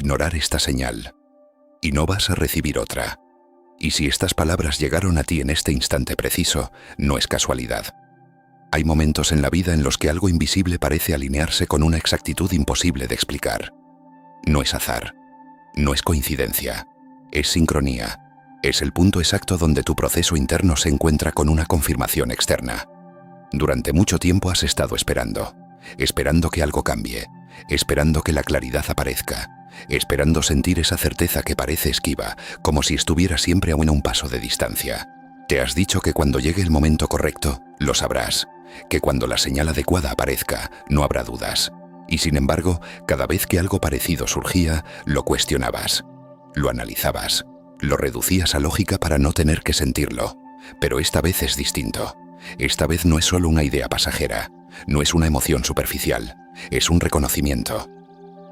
ignorar esta señal. Y no vas a recibir otra. Y si estas palabras llegaron a ti en este instante preciso, no es casualidad. Hay momentos en la vida en los que algo invisible parece alinearse con una exactitud imposible de explicar. No es azar. No es coincidencia. Es sincronía. Es el punto exacto donde tu proceso interno se encuentra con una confirmación externa. Durante mucho tiempo has estado esperando que algo cambie, esperando que la claridad aparezca, esperando sentir esa certeza que parece esquiva, como si estuviera siempre a un paso de distancia. Te has dicho que cuando llegue el momento correcto, lo sabrás, que cuando la señal adecuada aparezca, no habrá dudas. Y sin embargo, cada vez que algo parecido surgía, lo cuestionabas, lo analizabas, lo reducías a lógica para no tener que sentirlo. Pero esta vez es distinto. Esta vez no es solo una idea pasajera, no es una emoción superficial, es un reconocimiento.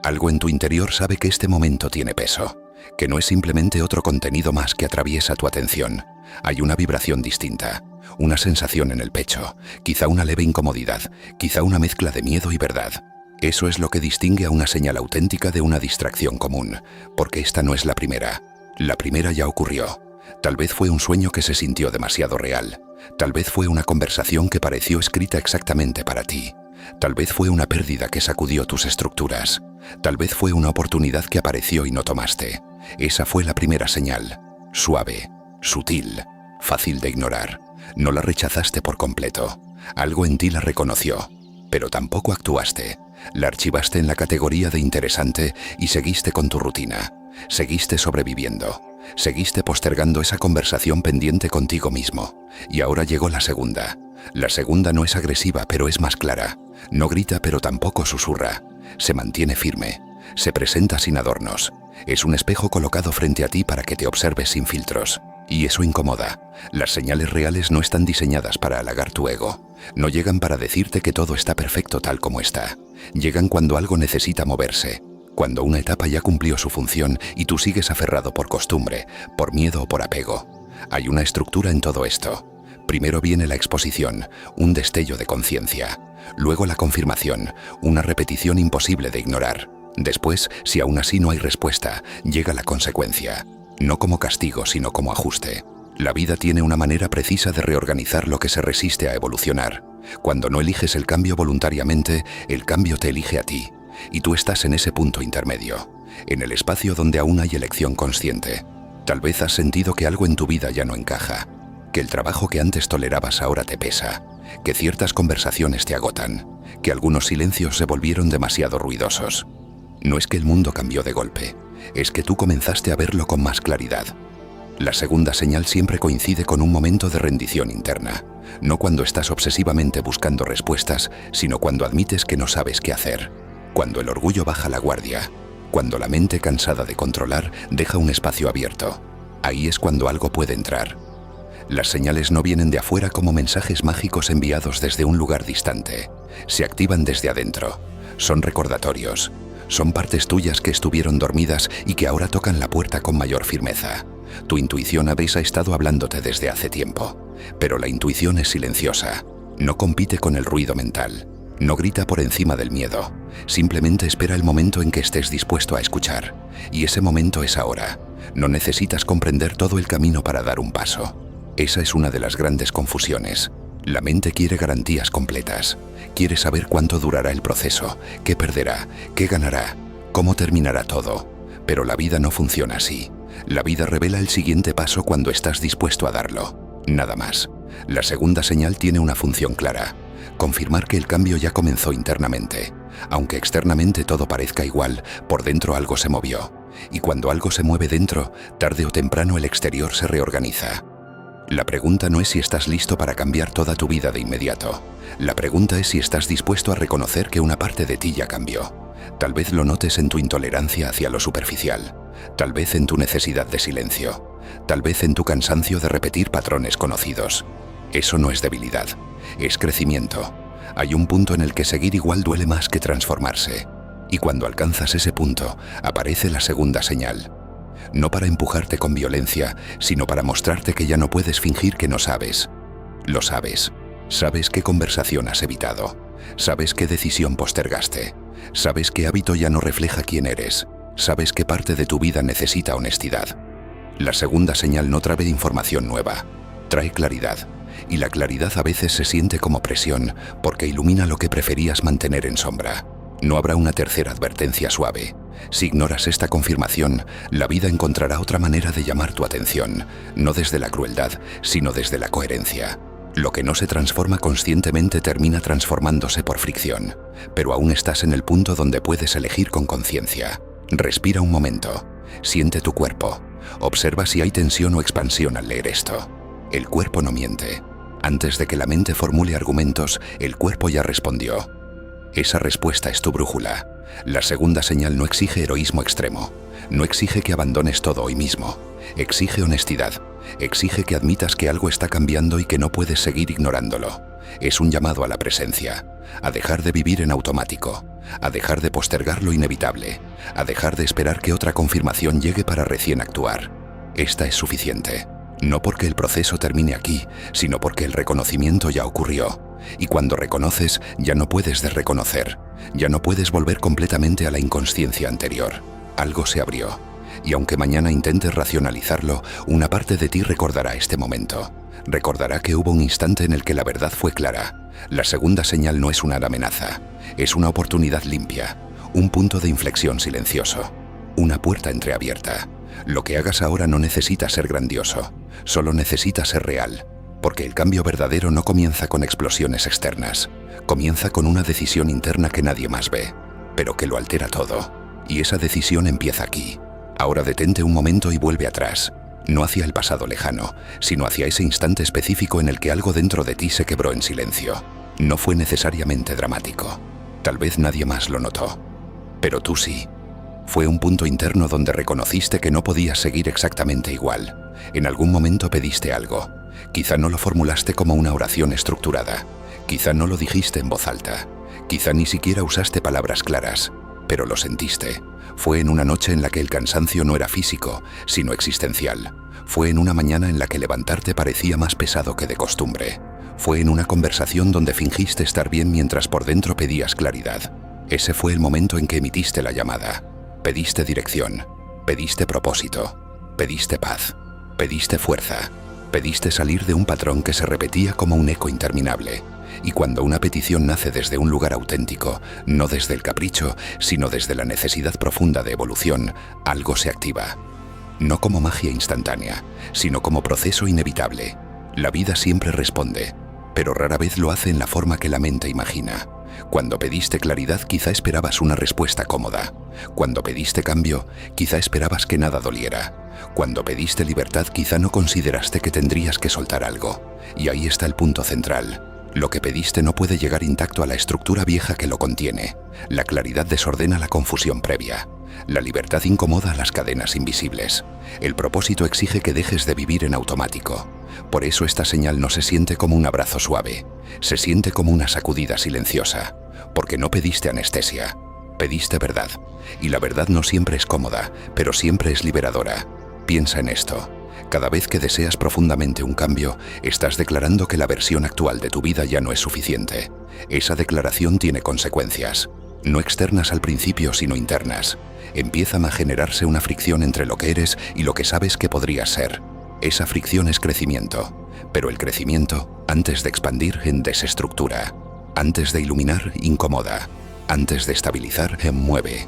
Algo en tu interior sabe que este momento tiene peso, que no es simplemente otro contenido más que atraviesa tu atención. Hay una vibración distinta, una sensación en el pecho, quizá una leve incomodidad, quizá una mezcla de miedo y verdad. Eso es lo que distingue a una señal auténtica de una distracción común, porque esta no es la primera. La primera ya ocurrió. Tal vez fue un sueño que se sintió demasiado real. Tal vez fue una conversación que pareció escrita exactamente para ti. Tal vez fue una pérdida que sacudió tus estructuras. Tal vez fue una oportunidad que apareció y no tomaste. Esa fue la primera señal. Suave, sutil, fácil de ignorar. No la rechazaste por completo. Algo en ti la reconoció, pero tampoco actuaste. La archivaste en la categoría de interesante y seguiste con tu rutina. Seguiste sobreviviendo. Seguiste postergando esa conversación pendiente contigo mismo. Y ahora llegó la segunda. La segunda no es agresiva, pero es más clara. No grita, pero tampoco susurra. Se mantiene firme. Se presenta sin adornos. Es un espejo colocado frente a ti para que te observes sin filtros. Y eso incomoda. Las señales reales no están diseñadas para halagar tu ego. No llegan para decirte que todo está perfecto tal como está. Llegan cuando algo necesita moverse. Cuando una etapa ya cumplió su función y tú sigues aferrado por costumbre, por miedo o por apego. Hay una estructura en todo esto. Primero viene la exposición, un destello de conciencia. Luego la confirmación, una repetición imposible de ignorar. Después, si aún así no hay respuesta, llega la consecuencia. No como castigo, sino como ajuste. La vida tiene una manera precisa de reorganizar lo que se resiste a evolucionar. Cuando no eliges el cambio voluntariamente, el cambio te elige a ti. Y tú estás en ese punto intermedio, en el espacio donde aún hay elección consciente. Tal vez has sentido que algo en tu vida ya no encaja, que el trabajo que antes tolerabas ahora te pesa, que ciertas conversaciones te agotan, que algunos silencios se volvieron demasiado ruidosos. No es que el mundo cambió de golpe, es que tú comenzaste a verlo con más claridad. La segunda señal siempre coincide con un momento de rendición interna, no cuando estás obsesivamente buscando respuestas, sino cuando admites que no sabes qué hacer. Cuando el orgullo baja la guardia, cuando la mente cansada de controlar deja un espacio abierto, ahí es cuando algo puede entrar. Las señales no vienen de afuera como mensajes mágicos enviados desde un lugar distante. Se activan desde adentro. Son recordatorios. Son partes tuyas que estuvieron dormidas y que ahora tocan la puerta con mayor firmeza. Tu intuición ha estado hablándote desde hace tiempo, pero la intuición es silenciosa. No compite con el ruido mental. No grita por encima del miedo, simplemente espera el momento en que estés dispuesto a escuchar. Y ese momento es ahora. No necesitas comprender todo el camino para dar un paso. Esa es una de las grandes confusiones. La mente quiere garantías completas. Quiere saber cuánto durará el proceso, qué perderá, qué ganará, cómo terminará todo. Pero la vida no funciona así. La vida revela el siguiente paso cuando estás dispuesto a darlo. Nada más. La segunda señal tiene una función clara. Confirmar que el cambio ya comenzó internamente. Aunque externamente todo parezca igual, por dentro algo se movió. Y cuando algo se mueve dentro, tarde o temprano el exterior se reorganiza. La pregunta no es si estás listo para cambiar toda tu vida de inmediato. La pregunta es si estás dispuesto a reconocer que una parte de ti ya cambió. Tal vez lo notes en tu intolerancia hacia lo superficial. Tal vez en tu necesidad de silencio. Tal vez en tu cansancio de repetir patrones conocidos. Eso no es debilidad, es crecimiento. Hay un punto en el que seguir igual duele más que transformarse. Y cuando alcanzas ese punto, aparece la segunda señal. No para empujarte con violencia, sino para mostrarte que ya no puedes fingir que no sabes. Lo sabes. Sabes qué conversación has evitado. Sabes qué decisión postergaste. Sabes qué hábito ya no refleja quién eres. Sabes que parte de tu vida necesita honestidad. La segunda señal no trae información nueva, trae claridad. Y la claridad a veces se siente como presión porque ilumina lo que preferías mantener en sombra. No habrá una tercera advertencia suave. Si ignoras esta confirmación, la vida encontrará otra manera de llamar tu atención, no desde la crueldad, sino desde la coherencia. Lo que no se transforma conscientemente termina transformándose por fricción, pero aún estás en el punto donde puedes elegir con conciencia. Respira un momento, siente tu cuerpo, observa si hay tensión o expansión al leer esto. El cuerpo no miente. Antes de que la mente formule argumentos, el cuerpo ya respondió. Esa respuesta es tu brújula. La segunda señal no exige heroísmo extremo. No exige que abandones todo hoy mismo. Exige honestidad. Exige que admitas que algo está cambiando y que no puedes seguir ignorándolo. Es un llamado a la presencia, a dejar de vivir en automático, a dejar de postergar lo inevitable, a dejar de esperar que otra confirmación llegue para recién actuar. Esta es suficiente. No porque el proceso termine aquí, sino porque el reconocimiento ya ocurrió. Y cuando reconoces, ya no puedes desreconocer. Ya no puedes volver completamente a la inconsciencia anterior. Algo se abrió. Y aunque mañana intentes racionalizarlo, una parte de ti recordará este momento. Recordará que hubo un instante en el que la verdad fue clara. La segunda señal no es una amenaza. Es una oportunidad limpia. Un punto de inflexión silencioso. Una puerta entreabierta. Lo que hagas ahora no necesita ser grandioso. Solo necesita ser real. Porque el cambio verdadero no comienza con explosiones externas. Comienza con una decisión interna que nadie más ve, pero que lo altera todo. Y esa decisión empieza aquí. Ahora detente un momento y vuelve atrás. No hacia el pasado lejano, sino hacia ese instante específico en el que algo dentro de ti se quebró en silencio. No fue necesariamente dramático. Tal vez nadie más lo notó. Pero tú sí. Fue un punto interno donde reconociste que no podías seguir exactamente igual. En algún momento pediste algo. Quizá no lo formulaste como una oración estructurada. Quizá no lo dijiste en voz alta. Quizá ni siquiera usaste palabras claras. Pero lo sentiste. Fue en una noche en la que el cansancio no era físico, sino existencial. Fue en una mañana en la que levantarte parecía más pesado que de costumbre. Fue en una conversación donde fingiste estar bien mientras por dentro pedías claridad. Ese fue el momento en que emitiste la llamada. Pediste dirección, pediste propósito, pediste paz, pediste fuerza, pediste salir de un patrón que se repetía como un eco interminable. Y cuando una petición nace desde un lugar auténtico, no desde el capricho, sino desde la necesidad profunda de evolución, algo se activa. No como magia instantánea, sino como proceso inevitable. La vida siempre responde, pero rara vez lo hace en la forma que la mente imagina. Cuando pediste claridad, quizá esperabas una respuesta cómoda. Cuando pediste cambio, quizá esperabas que nada doliera. Cuando pediste libertad, quizá no consideraste que tendrías que soltar algo. Y ahí está el punto central. Lo que pediste no puede llegar intacto a la estructura vieja que lo contiene. La claridad desordena la confusión previa. La libertad incomoda las cadenas invisibles. El propósito exige que dejes de vivir en automático. Por eso esta señal no se siente como un abrazo suave. Se siente como una sacudida silenciosa. Porque no pediste anestesia. Pediste verdad. Y la verdad no siempre es cómoda, pero siempre es liberadora. Piensa en esto. Cada vez que deseas profundamente un cambio, estás declarando que la versión actual de tu vida ya no es suficiente. Esa declaración tiene consecuencias, no externas al principio, sino internas. Empieza a generarse una fricción entre lo que eres y lo que sabes que podrías ser. Esa fricción es crecimiento, pero el crecimiento, antes de expandir, desestructura. Antes de iluminar, incomoda. Antes de estabilizar, mueve.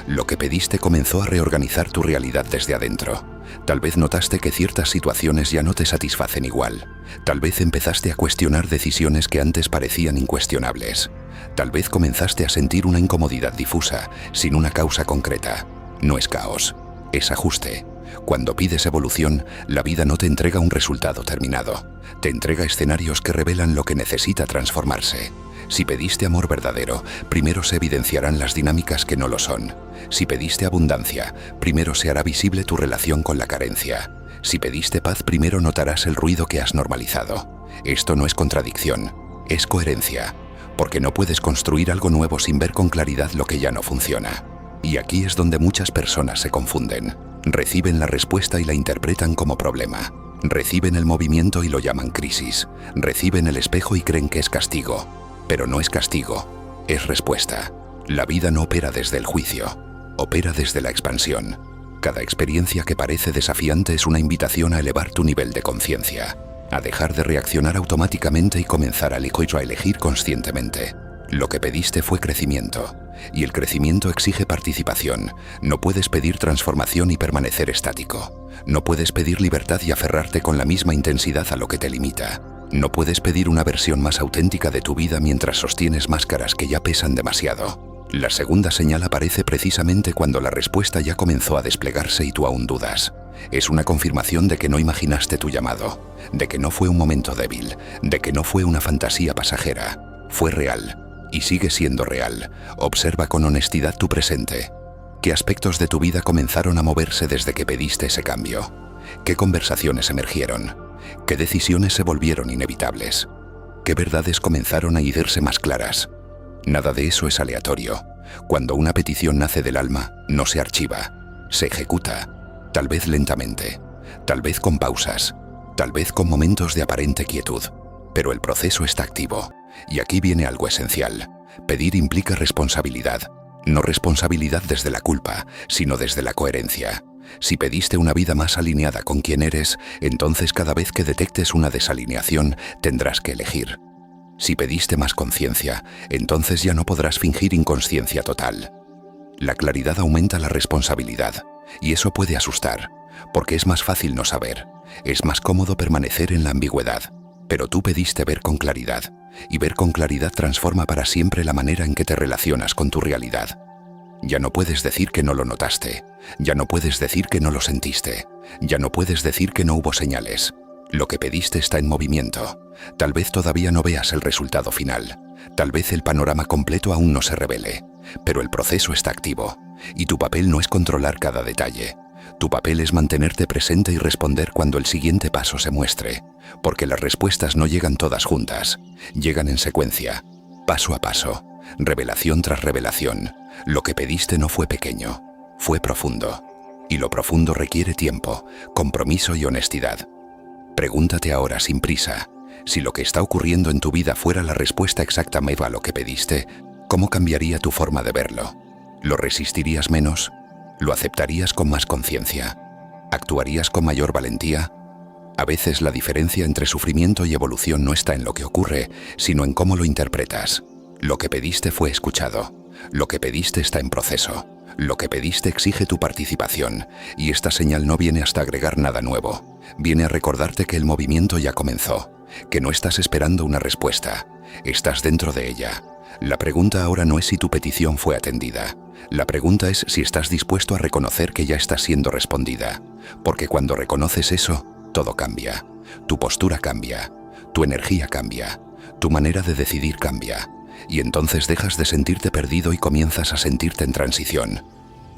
Lo que pediste comenzó a reorganizar tu realidad desde adentro. Tal vez notaste que ciertas situaciones ya no te satisfacen igual. Tal vez empezaste a cuestionar decisiones que antes parecían incuestionables. Tal vez comenzaste a sentir una incomodidad difusa, sin una causa concreta. No es caos, es ajuste. Cuando pides evolución, la vida no te entrega un resultado terminado. Te entrega escenarios que revelan lo que necesita transformarse. Si pediste amor verdadero, primero se evidenciarán las dinámicas que no lo son. Si pediste abundancia, primero se hará visible tu relación con la carencia. Si pediste paz, primero notarás el ruido que has normalizado. Esto no es contradicción, es coherencia. Porque no puedes construir algo nuevo sin ver con claridad lo que ya no funciona. Y aquí es donde muchas personas se confunden. Reciben la respuesta y la interpretan como problema. Reciben el movimiento y lo llaman crisis. Reciben el espejo y creen que es castigo. Pero no es castigo, es respuesta. La vida no opera desde el juicio, Opera desde la expansión. Cada experiencia que parece desafiante es una invitación a elevar tu nivel de conciencia, a dejar de reaccionar automáticamente y comenzar a elegir conscientemente. Lo que pediste fue crecimiento, y el crecimiento exige participación. No puedes pedir transformación y permanecer estático. No puedes pedir libertad y aferrarte con la misma intensidad a lo que te limita. No puedes pedir una versión más auténtica de tu vida mientras sostienes máscaras que ya pesan demasiado. La segunda señal aparece precisamente cuando la respuesta ya comenzó a desplegarse y tú aún dudas. Es una confirmación de que no imaginaste tu llamado, de que no fue un momento débil, de que no fue una fantasía pasajera. Fue real. Y sigue siendo real. Observa con honestidad tu presente. ¿Qué aspectos de tu vida comenzaron a moverse desde que pediste ese cambio? ¿Qué conversaciones emergieron? ¿Qué decisiones se volvieron inevitables? ¿Qué verdades comenzaron a hacerse más claras? Nada de eso es aleatorio. Cuando una petición nace del alma, no se archiva, se ejecuta, tal vez lentamente, tal vez con pausas, tal vez con momentos de aparente quietud, pero el proceso está activo. Y aquí viene algo esencial. Pedir implica responsabilidad. No responsabilidad desde la culpa, sino desde la coherencia. Si pediste una vida más alineada con quien eres, entonces cada vez que detectes una desalineación, tendrás que elegir. Si pediste más conciencia, entonces ya no podrás fingir inconsciencia total. La claridad aumenta la responsabilidad, y eso puede asustar, porque es más fácil no saber. Es más cómodo permanecer en la ambigüedad. Pero tú pediste ver con claridad, y ver con claridad transforma para siempre la manera en que te relacionas con tu realidad. Ya no puedes decir que no lo notaste, ya no puedes decir que no lo sentiste, ya no puedes decir que no hubo señales. Lo que pediste está en movimiento. Tal vez todavía no veas el resultado final, tal vez el panorama completo aún no se revele, pero el proceso está activo, y tu papel no es controlar cada detalle. Tu papel es mantenerte presente y responder cuando el siguiente paso se muestre, porque las respuestas no llegan todas juntas, llegan en secuencia, paso a paso, revelación tras revelación. Lo que pediste no fue pequeño, fue profundo, y lo profundo requiere tiempo, compromiso y honestidad. Pregúntate ahora sin prisa, si lo que está ocurriendo en tu vida fuera la respuesta exacta a lo que pediste, ¿cómo cambiaría tu forma de verlo? ¿Lo resistirías menos? ¿Lo aceptarías con más conciencia? ¿Actuarías con mayor valentía? A veces la diferencia entre sufrimiento y evolución no está en lo que ocurre, sino en cómo lo interpretas. Lo que pediste fue escuchado. Lo que pediste está en proceso. Lo que pediste exige tu participación, y esta señal no viene hasta agregar nada nuevo. Viene a recordarte que el movimiento ya comenzó, que no estás esperando una respuesta, estás dentro de ella. La pregunta ahora no es si tu petición fue atendida. La pregunta es si estás dispuesto a reconocer que ya está siendo respondida, porque cuando reconoces eso, todo cambia. Tu postura cambia, tu energía cambia, tu manera de decidir cambia, y entonces dejas de sentirte perdido y comienzas a sentirte en transición.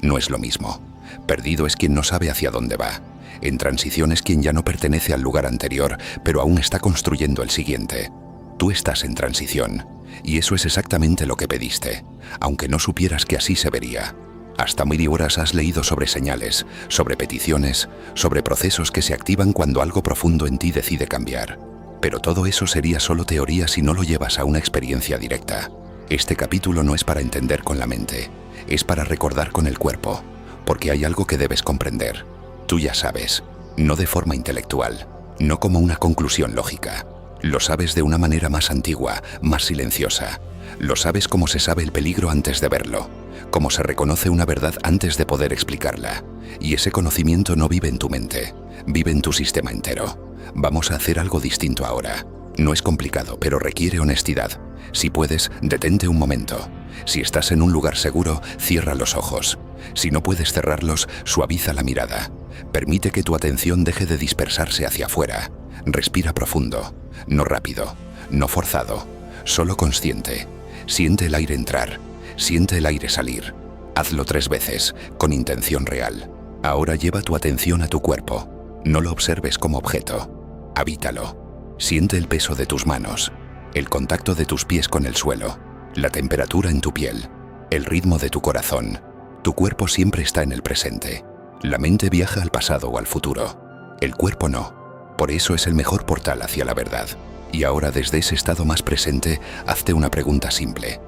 No es lo mismo. Perdido es quien no sabe hacia dónde va. En transición es quien ya no pertenece al lugar anterior, pero aún está construyendo el siguiente. Tú estás en transición, y eso es exactamente lo que pediste, aunque no supieras que así se vería. Hasta 1000 horas has leído sobre señales, sobre peticiones, sobre procesos que se activan cuando algo profundo en ti decide cambiar. Pero todo eso sería solo teoría si no lo llevas a una experiencia directa. Este capítulo no es para entender con la mente, es para recordar con el cuerpo, porque hay algo que debes comprender. Tú ya sabes, no de forma intelectual, no como una conclusión lógica. Lo sabes de una manera más antigua, más silenciosa. Lo sabes como se sabe el peligro antes de verlo, como se reconoce una verdad antes de poder explicarla. Y ese conocimiento no vive en tu mente, vive en tu sistema entero. Vamos a hacer algo distinto ahora. No es complicado, pero requiere honestidad. Si puedes, detente un momento. Si estás en un lugar seguro, cierra los ojos. Si no puedes cerrarlos, suaviza la mirada. Permite que tu atención deje de dispersarse hacia afuera. Respira profundo, no rápido, no forzado, solo consciente. Siente el aire entrar, siente el aire salir. Hazlo 3 veces, con intención real. Ahora lleva tu atención a tu cuerpo. No lo observes como objeto. Habítalo. Siente el peso de tus manos, el contacto de tus pies con el suelo, la temperatura en tu piel, el ritmo de tu corazón. Tu cuerpo siempre está en el presente. La mente viaja al pasado o al futuro. El cuerpo no. Por eso es el mejor portal hacia la verdad. Y ahora desde ese estado más presente, hazte una pregunta simple.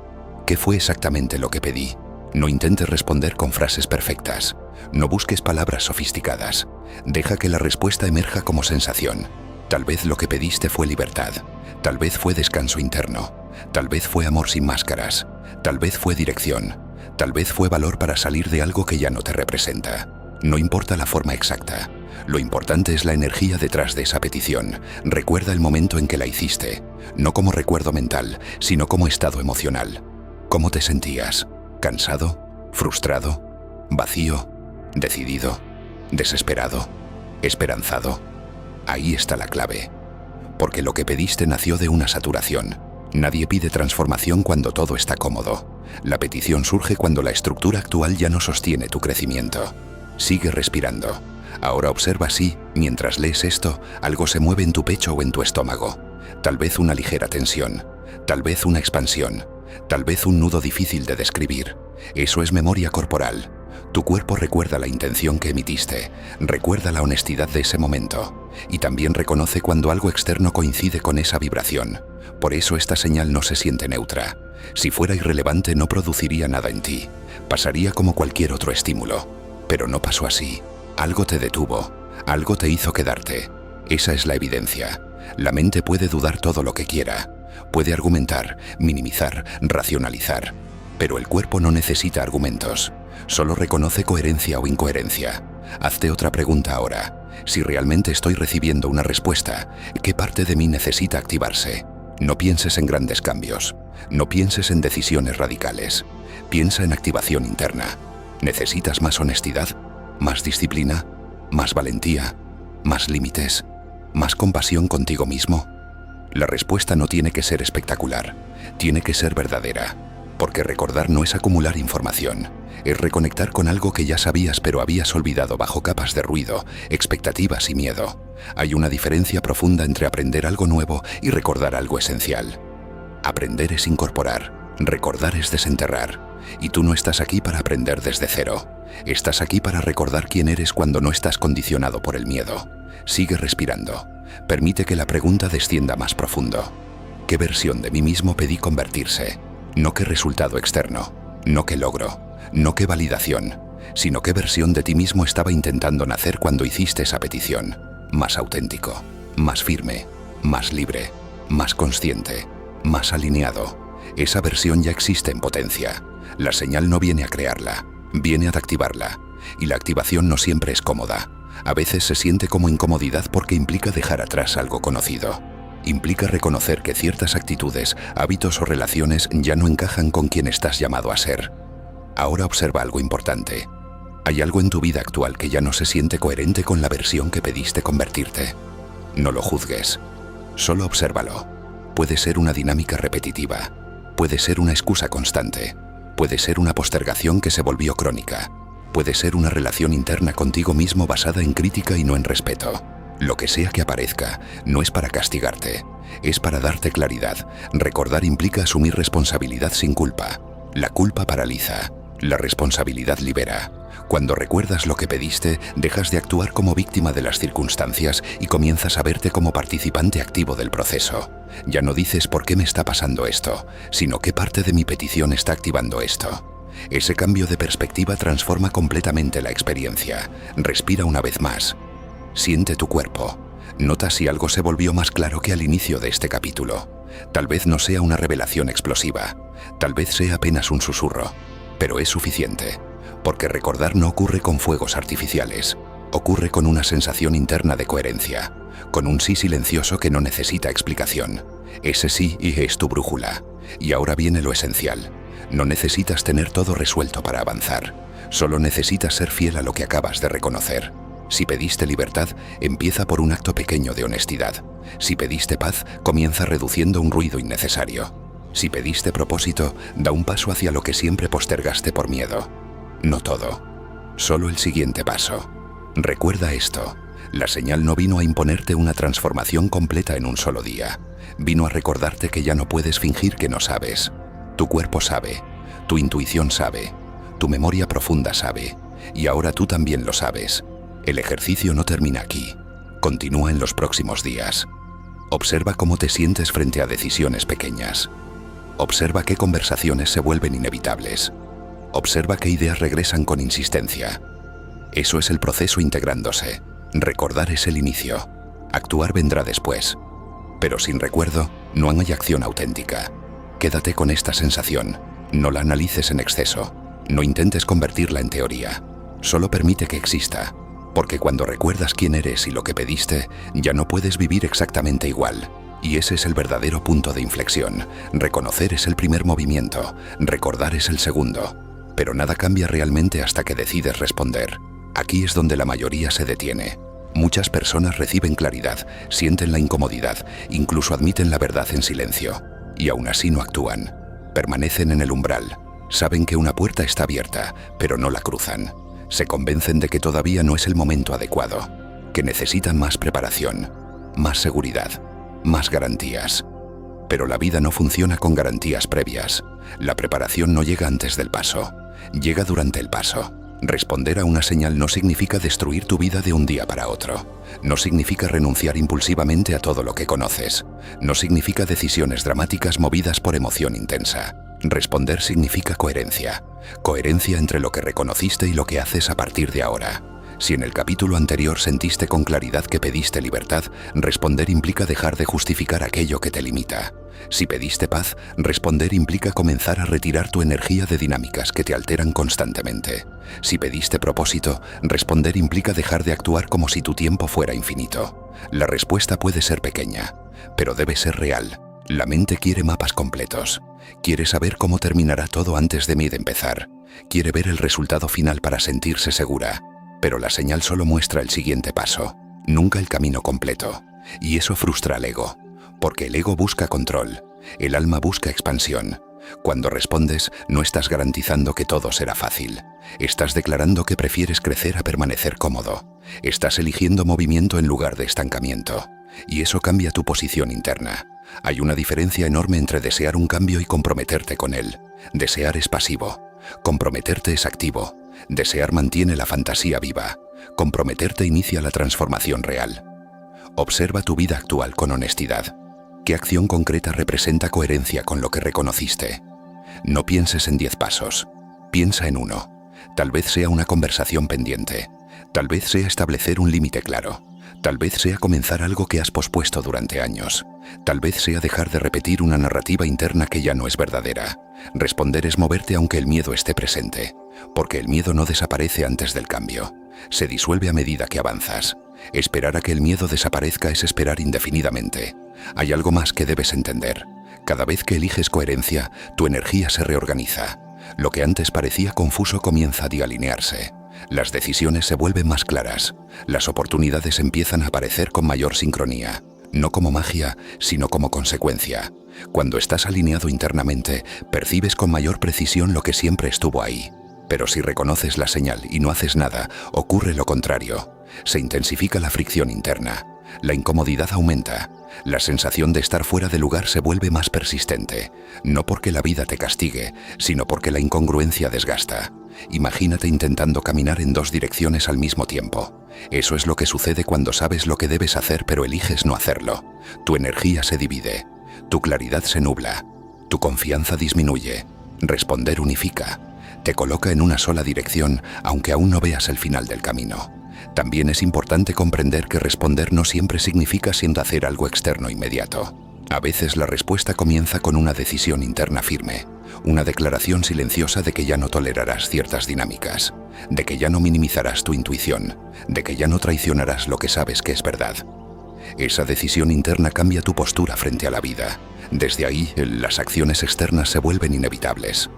¿Qué fue exactamente lo que pedí? No intentes responder con frases perfectas. No busques palabras sofisticadas. Deja que la respuesta emerja como sensación. Tal vez lo que pediste fue libertad. Tal vez fue descanso interno. Tal vez fue amor sin máscaras. Tal vez fue dirección. Tal vez fue valor para salir de algo que ya no te representa. No importa la forma exacta. Lo importante es la energía detrás de esa petición. Recuerda el momento en que la hiciste. No como recuerdo mental, sino como estado emocional. ¿Cómo te sentías? ¿Cansado? ¿Frustrado? ¿Vacío? ¿Decidido? ¿Desesperado? ¿Esperanzado? Ahí está la clave. Porque lo que pediste nació de una saturación. Nadie pide transformación cuando todo está cómodo. La petición surge cuando la estructura actual ya no sostiene tu crecimiento. Sigue respirando. Ahora observa si, mientras lees esto, algo se mueve en tu pecho o en tu estómago. Tal vez una ligera tensión. Tal vez una expansión. Tal vez un nudo difícil de describir. Eso es memoria corporal. Tu cuerpo recuerda la intención que emitiste, recuerda la honestidad de ese momento y también reconoce cuando algo externo coincide con esa vibración. Por eso esta señal no se siente neutra. Si fuera irrelevante no produciría nada en ti. Pasaría como cualquier otro estímulo. Pero no pasó así. Algo te detuvo, algo te hizo quedarte. Esa es la evidencia. La mente puede dudar todo lo que quiera. Puede argumentar, minimizar, racionalizar. Pero el cuerpo no necesita argumentos. Solo reconoce coherencia o incoherencia. Hazte otra pregunta ahora. Si realmente estoy recibiendo una respuesta, ¿qué parte de mí necesita activarse? No pienses en grandes cambios. No pienses en decisiones radicales. Piensa en activación interna. ¿Necesitas más honestidad? ¿Más disciplina? ¿Más valentía? ¿Más límites? ¿Más compasión contigo mismo? La respuesta no tiene que ser espectacular. Tiene que ser verdadera. Porque recordar no es acumular información, es reconectar con algo que ya sabías pero habías olvidado bajo capas de ruido, expectativas y miedo. Hay una diferencia profunda entre aprender algo nuevo y recordar algo esencial. Aprender es incorporar, recordar es desenterrar. Y tú no estás aquí para aprender desde cero. Estás aquí para recordar quién eres cuando no estás condicionado por el miedo. Sigue respirando. Permite que la pregunta descienda más profundo. ¿Qué versión de mí mismo pedí convertirse? No qué resultado externo, no qué logro, no qué validación, sino qué versión de ti mismo estaba intentando nacer cuando hiciste esa petición. Más auténtico, más firme, más libre, más consciente, más alineado. Esa versión ya existe en potencia. La señal no viene a crearla, viene a activarla. Y la activación no siempre es cómoda. A veces se siente como incomodidad porque implica dejar atrás algo conocido. Implica reconocer que ciertas actitudes, hábitos o relaciones ya no encajan con quien estás llamado a ser. Ahora observa algo importante. Hay algo en tu vida actual que ya no se siente coherente con la versión que pediste convertirte. No lo juzgues. Solo obsérvalo. Puede ser una dinámica repetitiva. Puede ser una excusa constante. Puede ser una postergación que se volvió crónica. Puede ser una relación interna contigo mismo basada en crítica y no en respeto. Lo que sea que aparezca, no es para castigarte, es para darte claridad. Recordar implica asumir responsabilidad sin culpa. La culpa paraliza, la responsabilidad libera. Cuando recuerdas lo que pediste, dejas de actuar como víctima de las circunstancias y comienzas a verte como participante activo del proceso. Ya no dices ¿por qué me está pasando esto?, sino ¿qué parte de mi petición está activando esto? Ese cambio de perspectiva transforma completamente la experiencia. Respira una vez más. Siente tu cuerpo. Nota si algo se volvió más claro que al inicio de este capítulo. Tal vez no sea una revelación explosiva. Tal vez sea apenas un susurro. Pero es suficiente. Porque recordar no ocurre con fuegos artificiales. Ocurre con una sensación interna de coherencia. Con un sí silencioso que no necesita explicación. Ese sí es tu brújula. Y ahora viene lo esencial. No necesitas tener todo resuelto para avanzar. Solo necesitas ser fiel a lo que acabas de reconocer. Si pediste libertad, empieza por un acto pequeño de honestidad. Si pediste paz, comienza reduciendo un ruido innecesario. Si pediste propósito, da un paso hacia lo que siempre postergaste por miedo. No todo, solo el siguiente paso. Recuerda esto, la señal no vino a imponerte una transformación completa en un solo día. Vino a recordarte que ya no puedes fingir que no sabes. Tu cuerpo sabe, tu intuición sabe, tu memoria profunda sabe, y ahora tú también lo sabes. El ejercicio no termina aquí. Continúa en los próximos días. Observa cómo te sientes frente a decisiones pequeñas. Observa qué conversaciones se vuelven inevitables. Observa qué ideas regresan con insistencia. Eso es el proceso integrándose. Recordar es el inicio. Actuar vendrá después. Pero sin recuerdo, no hay acción auténtica. Quédate con esta sensación. No la analices en exceso. No intentes convertirla en teoría. Solo permite que exista. Porque cuando recuerdas quién eres y lo que pediste, ya no puedes vivir exactamente igual. Y ese es el verdadero punto de inflexión. Reconocer es el primer movimiento, recordar es el segundo. Pero nada cambia realmente hasta que decides responder. Aquí es donde la mayoría se detiene. Muchas personas reciben claridad, sienten la incomodidad, incluso admiten la verdad en silencio. Y aún así no actúan. Permanecen en el umbral. Saben que una puerta está abierta, pero no la cruzan. Se convencen de que todavía no es el momento adecuado, que necesitan más preparación, más seguridad, más garantías. Pero la vida no funciona con garantías previas. La preparación no llega antes del paso, llega durante el paso. Responder a una señal no significa destruir tu vida de un día para otro. No significa renunciar impulsivamente a todo lo que conoces. No significa decisiones dramáticas movidas por emoción intensa. Responder significa coherencia. Coherencia entre lo que reconociste y lo que haces a partir de ahora. Si en el capítulo anterior sentiste con claridad que pediste libertad, responder implica dejar de justificar aquello que te limita. Si pediste paz, responder implica comenzar a retirar tu energía de dinámicas que te alteran constantemente. Si pediste propósito, responder implica dejar de actuar como si tu tiempo fuera infinito. La respuesta puede ser pequeña, pero debe ser real. La mente quiere mapas completos. Quiere saber cómo terminará todo antes de empezar. Quiere ver el resultado final para sentirse segura. Pero la señal solo muestra el siguiente paso, nunca el camino completo. Y eso frustra al ego, porque el ego busca control, el alma busca expansión. Cuando respondes, no estás garantizando que todo será fácil. Estás declarando que prefieres crecer a permanecer cómodo. Estás eligiendo movimiento en lugar de estancamiento. Y eso cambia tu posición interna. Hay una diferencia enorme entre desear un cambio y comprometerte con él. Desear es pasivo, comprometerte es activo. Desear mantiene la fantasía viva. Comprometerte inicia la transformación real. Observa tu vida actual con honestidad. ¿Qué acción concreta representa coherencia con lo que reconociste? No pienses en 10 pasos. Piensa en uno. Tal vez sea una conversación pendiente. Tal vez sea establecer un límite claro. Tal vez sea comenzar algo que has pospuesto durante años. Tal vez sea dejar de repetir una narrativa interna que ya no es verdadera. Responder es moverte aunque el miedo esté presente. Porque el miedo no desaparece antes del cambio. Se disuelve a medida que avanzas. Esperar a que el miedo desaparezca es esperar indefinidamente. Hay algo más que debes entender. Cada vez que eliges coherencia, tu energía se reorganiza. Lo que antes parecía confuso comienza a alinearse. Las decisiones se vuelven más claras. Las oportunidades empiezan a aparecer con mayor sincronía. No como magia, sino como consecuencia. Cuando estás alineado internamente, percibes con mayor precisión lo que siempre estuvo ahí. Pero si reconoces la señal y no haces nada, ocurre lo contrario. Se intensifica la fricción interna. La incomodidad aumenta. La sensación de estar fuera de lugar se vuelve más persistente. No porque la vida te castigue, sino porque la incongruencia desgasta. Imagínate intentando caminar en 2 direcciones al mismo tiempo. Eso es lo que sucede cuando sabes lo que debes hacer pero eliges no hacerlo. Tu energía se divide. Tu claridad se nubla. Tu confianza disminuye. Responder unifica. Te coloca en una sola dirección, aunque aún no veas el final del camino. También es importante comprender que responder no siempre significa sin hacer algo externo inmediato. A veces la respuesta comienza con una decisión interna firme, una declaración silenciosa de que ya no tolerarás ciertas dinámicas, de que ya no minimizarás tu intuición, de que ya no traicionarás lo que sabes que es verdad. Esa decisión interna cambia tu postura frente a la vida. Desde ahí, las acciones externas se vuelven inevitables.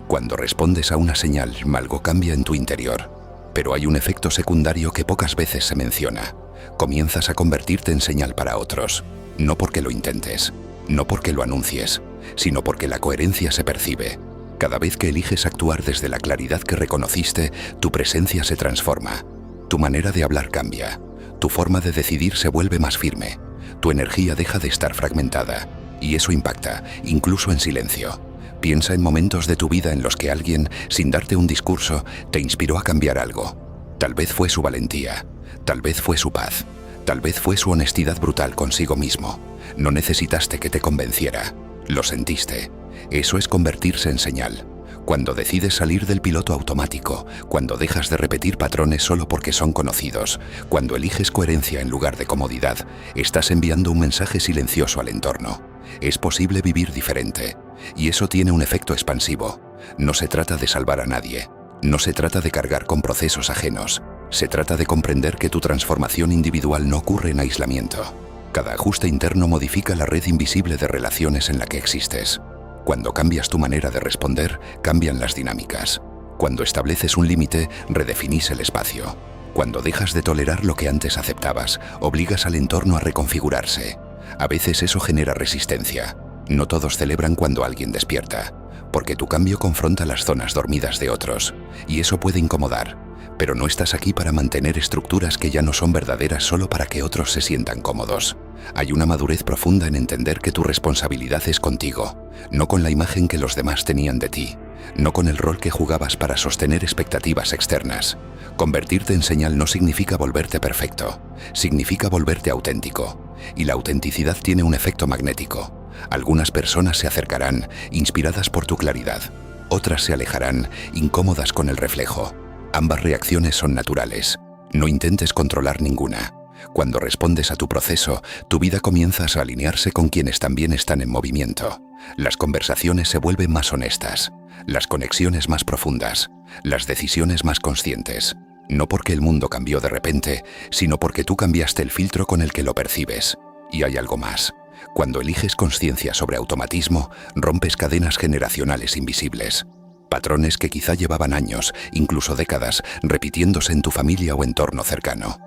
Cuando respondes a una señal, algo cambia en tu interior. Pero hay un efecto secundario que pocas veces se menciona. Comienzas a convertirte en señal para otros. No porque lo intentes, no porque lo anuncies, sino porque la coherencia se percibe. Cada vez que eliges actuar desde la claridad que reconociste, tu presencia se transforma. Tu manera de hablar cambia. Tu forma de decidir se vuelve más firme. Tu energía deja de estar fragmentada. Y eso impacta, incluso en silencio. Piensa en momentos de tu vida en los que alguien, sin darte un discurso, te inspiró a cambiar algo. Tal vez fue su valentía, tal vez fue su paz, tal vez fue su honestidad brutal consigo mismo. No necesitaste que te convenciera, lo sentiste. Eso es convertirse en señal. Cuando decides salir del piloto automático, cuando dejas de repetir patrones solo porque son conocidos, cuando eliges coherencia en lugar de comodidad, estás enviando un mensaje silencioso al entorno. Es posible vivir diferente. Y eso tiene un efecto expansivo. No se trata de salvar a nadie. No se trata de cargar con procesos ajenos. Se trata de comprender que tu transformación individual no ocurre en aislamiento. Cada ajuste interno modifica la red invisible de relaciones en la que existes. Cuando cambias tu manera de responder, cambian las dinámicas. Cuando estableces un límite, redefinís el espacio. Cuando dejas de tolerar lo que antes aceptabas, obligas al entorno a reconfigurarse. A veces eso genera resistencia. No todos celebran cuando alguien despierta, porque tu cambio confronta las zonas dormidas de otros, y eso puede incomodar. Pero no estás aquí para mantener estructuras que ya no son verdaderas solo para que otros se sientan cómodos. Hay una madurez profunda en entender que tu responsabilidad es contigo, no con la imagen que los demás tenían de ti, no con el rol que jugabas para sostener expectativas externas. Convertirte en señal no significa volverte perfecto, significa volverte auténtico, y la autenticidad tiene un efecto magnético. Algunas personas se acercarán, inspiradas por tu claridad, otras se alejarán, incómodas con el reflejo. Ambas reacciones son naturales. No intentes controlar ninguna. Cuando respondes a tu proceso, tu vida comienza a alinearse con quienes también están en movimiento. Las conversaciones se vuelven más honestas, las conexiones más profundas, las decisiones más conscientes. No porque el mundo cambió de repente, sino porque tú cambiaste el filtro con el que lo percibes. Y hay algo más. Cuando eliges conciencia sobre automatismo, rompes cadenas generacionales invisibles. Patrones que quizá llevaban años, incluso décadas, repitiéndose en tu familia o entorno cercano.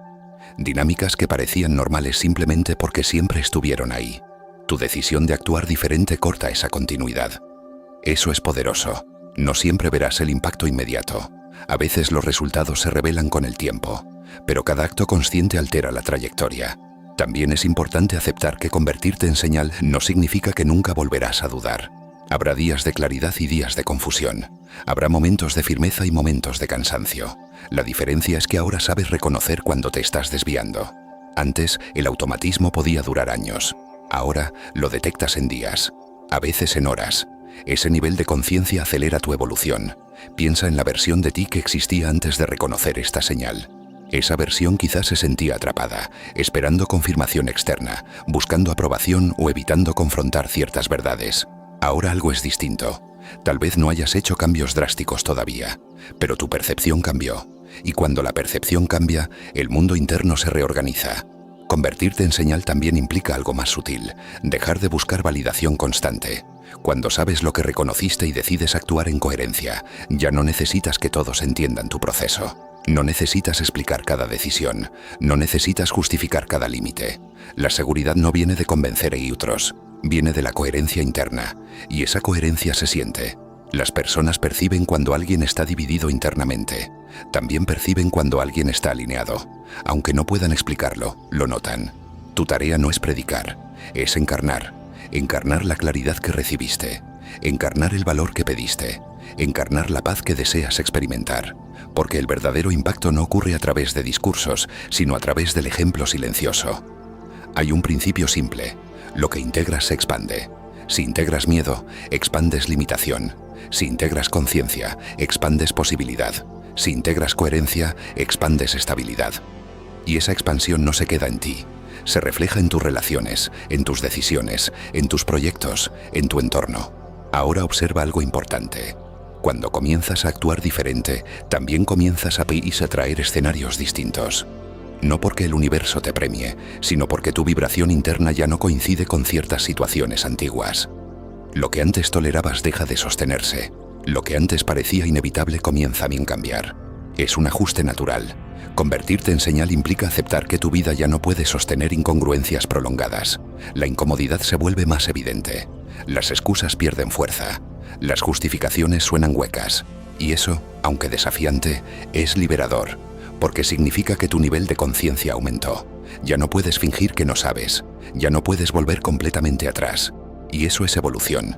Dinámicas que parecían normales simplemente porque siempre estuvieron ahí. Tu decisión de actuar diferente corta esa continuidad. Eso es poderoso. No siempre verás el impacto inmediato. A veces los resultados se revelan con el tiempo, pero cada acto consciente altera la trayectoria. También es importante aceptar que convertirte en señal no significa que nunca volverás a dudar. Habrá días de claridad y días de confusión. Habrá momentos de firmeza y momentos de cansancio. La diferencia es que ahora sabes reconocer cuando te estás desviando. Antes, el automatismo podía durar años. Ahora, lo detectas en días, a veces en horas. Ese nivel de conciencia acelera tu evolución. Piensa en la versión de ti que existía antes de reconocer esta señal. Esa versión quizás se sentía atrapada, esperando confirmación externa, buscando aprobación o evitando confrontar ciertas verdades. Ahora algo es distinto. Tal vez no hayas hecho cambios drásticos todavía, pero tu percepción cambió. Y cuando la percepción cambia, el mundo interno se reorganiza. Convertirte en señal también implica algo más sutil, dejar de buscar validación constante. Cuando sabes lo que reconociste y decides actuar en coherencia, ya no necesitas que todos entiendan tu proceso. No necesitas explicar cada decisión, no necesitas justificar cada límite. La seguridad no viene de convencer a otros, viene de la coherencia interna, y esa coherencia se siente. Las personas perciben cuando alguien está dividido internamente. También perciben cuando alguien está alineado. Aunque no puedan explicarlo, lo notan. Tu tarea no es predicar, es encarnar. Encarnar la claridad que recibiste, encarnar el valor que pediste, encarnar la paz que deseas experimentar. Porque el verdadero impacto no ocurre a través de discursos, sino a través del ejemplo silencioso. Hay un principio simple: lo que integras se expande. Si integras miedo, expandes limitación. Si integras conciencia, expandes posibilidad. Si integras coherencia, expandes estabilidad. Y esa expansión no se queda en ti. Se refleja en tus relaciones, en tus decisiones, en tus proyectos, en tu entorno. Ahora observa algo importante. Cuando comienzas a actuar diferente, también comienzas a atraer escenarios distintos. No porque el universo te premie, sino porque tu vibración interna ya no coincide con ciertas situaciones antiguas. Lo que antes tolerabas deja de sostenerse. Lo que antes parecía inevitable comienza a cambiar. Es un ajuste natural. Convertirte en señal implica aceptar que tu vida ya no puede sostener incongruencias prolongadas. La incomodidad se vuelve más evidente. Las excusas pierden fuerza. Las justificaciones suenan huecas. Y eso, aunque desafiante, es liberador, porque significa que tu nivel de conciencia aumentó. Ya no puedes fingir que no sabes. Ya no puedes volver completamente atrás. Y eso es evolución.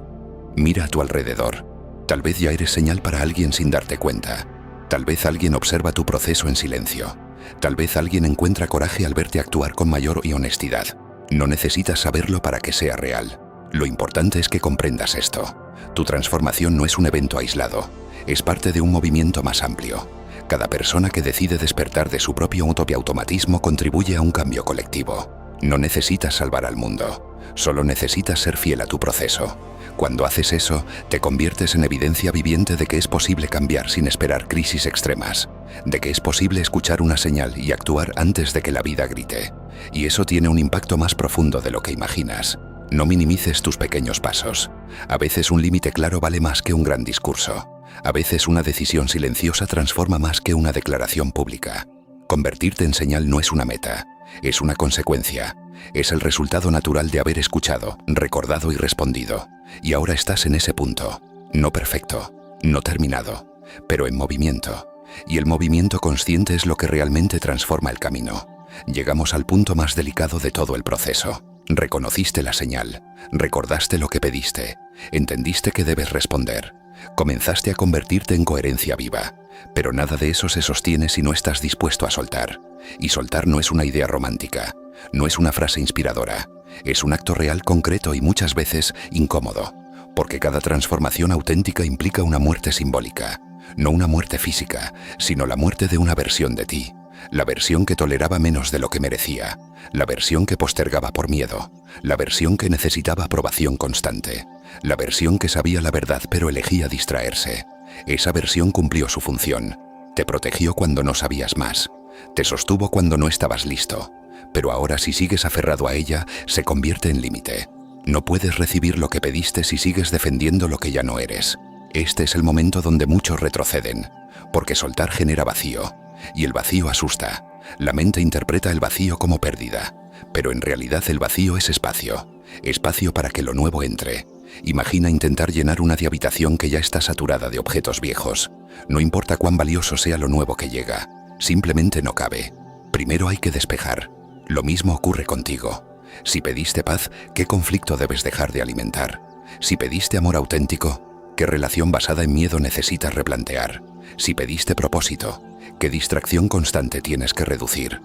Mira a tu alrededor. Tal vez ya eres señal para alguien sin darte cuenta. Tal vez alguien observa tu proceso en silencio. Tal vez alguien encuentra coraje al verte actuar con mayor honestidad. No necesitas saberlo para que sea real. Lo importante es que comprendas esto. Tu transformación no es un evento aislado, es parte de un movimiento más amplio. Cada persona que decide despertar de su propio automatismo contribuye a un cambio colectivo. No necesitas salvar al mundo, solo necesitas ser fiel a tu proceso. Cuando haces eso, te conviertes en evidencia viviente de que es posible cambiar sin esperar crisis extremas, de que es posible escuchar una señal y actuar antes de que la vida grite. Y eso tiene un impacto más profundo de lo que imaginas. No minimices tus pequeños pasos. A veces un límite claro vale más que un gran discurso. A veces una decisión silenciosa transforma más que una declaración pública. Convertirte en señal no es una meta, es una consecuencia. Es el resultado natural de haber escuchado, recordado y respondido. Y ahora estás en ese punto. No perfecto, no terminado, pero en movimiento. Y el movimiento consciente es lo que realmente transforma el camino. Llegamos al punto más delicado de todo el proceso. Reconociste la señal, recordaste lo que pediste, entendiste que debes responder. Comenzaste a convertirte en coherencia viva, pero nada de eso se sostiene si no estás dispuesto a soltar. Y soltar no es una idea romántica, no es una frase inspiradora, es un acto real, concreto y muchas veces incómodo, porque cada transformación auténtica implica una muerte simbólica, no una muerte física, sino la muerte de una versión de ti, la versión que toleraba menos de lo que merecía, la versión que postergaba por miedo, la versión que necesitaba aprobación constante, la versión que sabía la verdad pero elegía distraerse. Esa versión cumplió su función, te protegió cuando no sabías más, te sostuvo cuando no estabas listo, pero ahora si sigues aferrado a ella, se convierte en límite. No puedes recibir lo que pediste si sigues defendiendo lo que ya no eres. Este es el momento donde muchos retroceden, porque soltar genera vacío, y el vacío asusta. La mente interpreta el vacío como pérdida, pero en realidad el vacío es espacio, espacio para que lo nuevo entre. Imagina intentar llenar una habitación que ya está saturada de objetos viejos. No importa cuán valioso sea lo nuevo que llega, simplemente no cabe. Primero hay que despejar. Lo mismo ocurre contigo. Si pediste paz, ¿qué conflicto debes dejar de alimentar? Si pediste amor auténtico, ¿qué relación basada en miedo necesitas replantear? Si pediste propósito, ¿qué distracción constante tienes que reducir?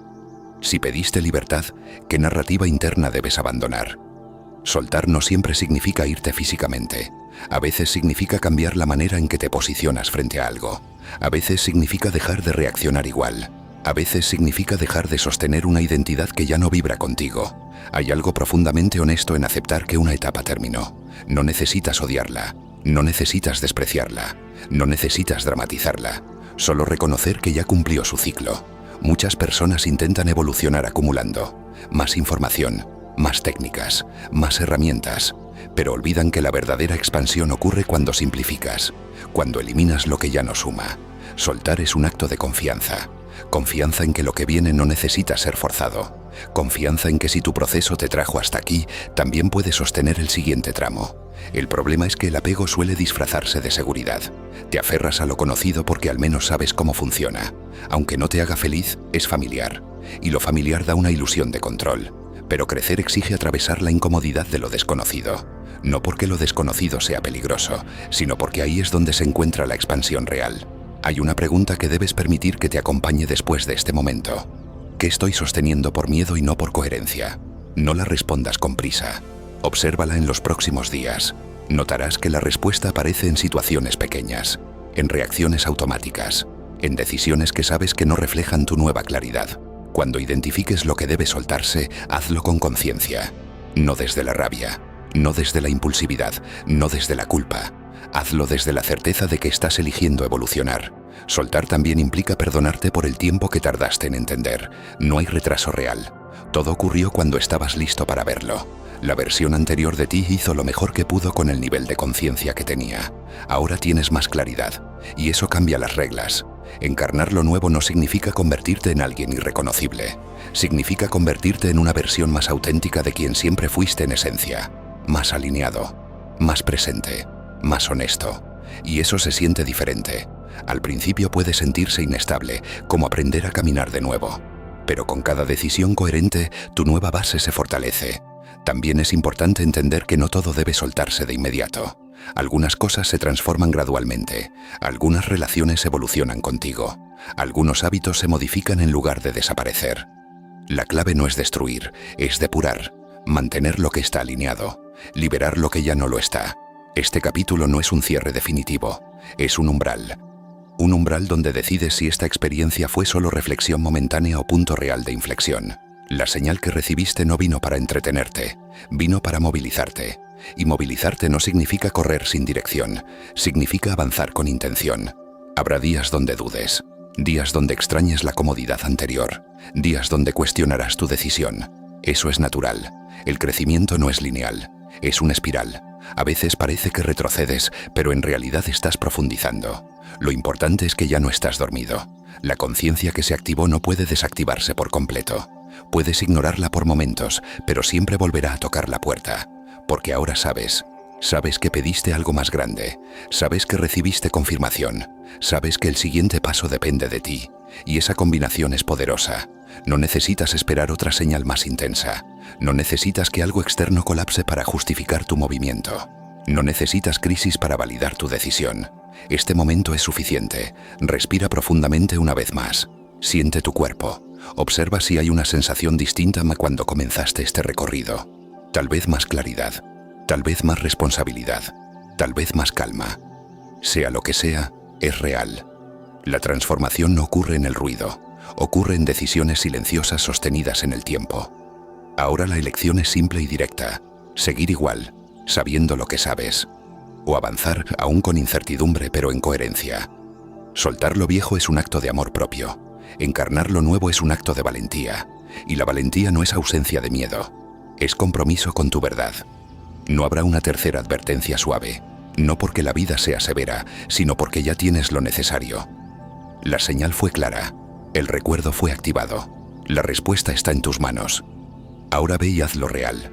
Si pediste libertad, ¿qué narrativa interna debes abandonar? Soltar no siempre significa irte físicamente. A veces significa cambiar la manera en que te posicionas frente a algo. A veces significa dejar de reaccionar igual. A veces significa dejar de sostener una identidad que ya no vibra contigo. Hay algo profundamente honesto en aceptar que una etapa terminó. No necesitas odiarla, no necesitas despreciarla, no necesitas dramatizarla. Solo reconocer que ya cumplió su ciclo. Muchas personas intentan evolucionar acumulando más información, más técnicas, más herramientas, pero olvidan que la verdadera expansión ocurre cuando simplificas, cuando eliminas lo que ya no suma. Soltar es un acto de confianza. Confianza en que lo que viene no necesita ser forzado. Confianza en que si tu proceso te trajo hasta aquí, también puedes sostener el siguiente tramo. El problema es que el apego suele disfrazarse de seguridad. Te aferras a lo conocido porque al menos sabes cómo funciona. Aunque no te haga feliz, es familiar. Y lo familiar da una ilusión de control. Pero crecer exige atravesar la incomodidad de lo desconocido. No porque lo desconocido sea peligroso, sino porque ahí es donde se encuentra la expansión real. Hay una pregunta que debes permitir que te acompañe después de este momento. ¿Qué estoy sosteniendo por miedo y no por coherencia? No la respondas con prisa. Obsérvala en los próximos días. Notarás que la respuesta aparece en situaciones pequeñas, en reacciones automáticas, en decisiones que sabes que no reflejan tu nueva claridad. Cuando identifiques lo que debe soltarse, hazlo con conciencia. No desde la rabia, no desde la impulsividad, no desde la culpa. Hazlo desde la certeza de que estás eligiendo evolucionar. Soltar también implica perdonarte por el tiempo que tardaste en entender. No hay retraso real. Todo ocurrió cuando estabas listo para verlo. La versión anterior de ti hizo lo mejor que pudo con el nivel de conciencia que tenía. Ahora tienes más claridad, y eso cambia las reglas. Encarnar lo nuevo no significa convertirte en alguien irreconocible. Significa convertirte en una versión más auténtica de quien siempre fuiste en esencia. Más alineado, más presente, más honesto. Y eso se siente diferente. Al principio puede sentirse inestable, como aprender a caminar de nuevo. Pero con cada decisión coherente, tu nueva base se fortalece. También es importante entender que no todo debe soltarse de inmediato. Algunas cosas se transforman gradualmente, algunas relaciones evolucionan contigo, algunos hábitos se modifican en lugar de desaparecer. La clave no es destruir, es depurar, mantener lo que está alineado. liberar lo que ya no lo está. Este capítulo no es un cierre definitivo, es un umbral. Un umbral donde decides si esta experiencia fue solo reflexión momentánea o punto real de inflexión. La señal que recibiste no vino para entretenerte, vino para movilizarte. Y movilizarte no significa correr sin dirección, significa avanzar con intención. Habrá días donde dudes, días donde extrañes la comodidad anterior, días donde cuestionarás tu decisión. Eso es natural. El crecimiento no es lineal, es una espiral. A veces parece que retrocedes, pero en realidad estás profundizando. Lo importante es que ya no estás dormido. La conciencia que se activó no puede desactivarse por completo. Puedes ignorarla por momentos, pero siempre volverá a tocar la puerta. Porque ahora sabes que pediste algo más grande, sabes que recibiste confirmación, sabes que el siguiente paso depende de ti. Y esa combinación es poderosa. No necesitas esperar otra señal más intensa. No necesitas que algo externo colapse para justificar tu movimiento. No necesitas crisis para validar tu decisión. Este momento es suficiente. Respira profundamente una vez más. Siente tu cuerpo. Observa si hay una sensación distinta a cuando comenzaste este recorrido. Tal vez más claridad, tal vez más responsabilidad, tal vez más calma. Sea lo que sea, es real. La transformación no ocurre en el ruido, ocurre en decisiones silenciosas sostenidas en el tiempo. Ahora la elección es simple y directa: seguir igual, sabiendo lo que sabes, o avanzar aún con incertidumbre pero en coherencia. Soltar lo viejo es un acto de amor propio, encarnar lo nuevo es un acto de valentía, y la valentía no es ausencia de miedo. Es compromiso con tu verdad. No habrá una tercera advertencia suave, no porque la vida sea severa, sino porque ya tienes lo necesario. La señal fue clara, el recuerdo fue activado, la respuesta está en tus manos. Ahora ve y hazlo real,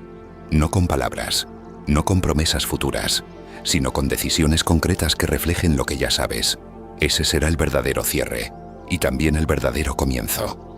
no con palabras, no con promesas futuras, sino con decisiones concretas que reflejen lo que ya sabes. Ese será el verdadero cierre, y también el verdadero comienzo.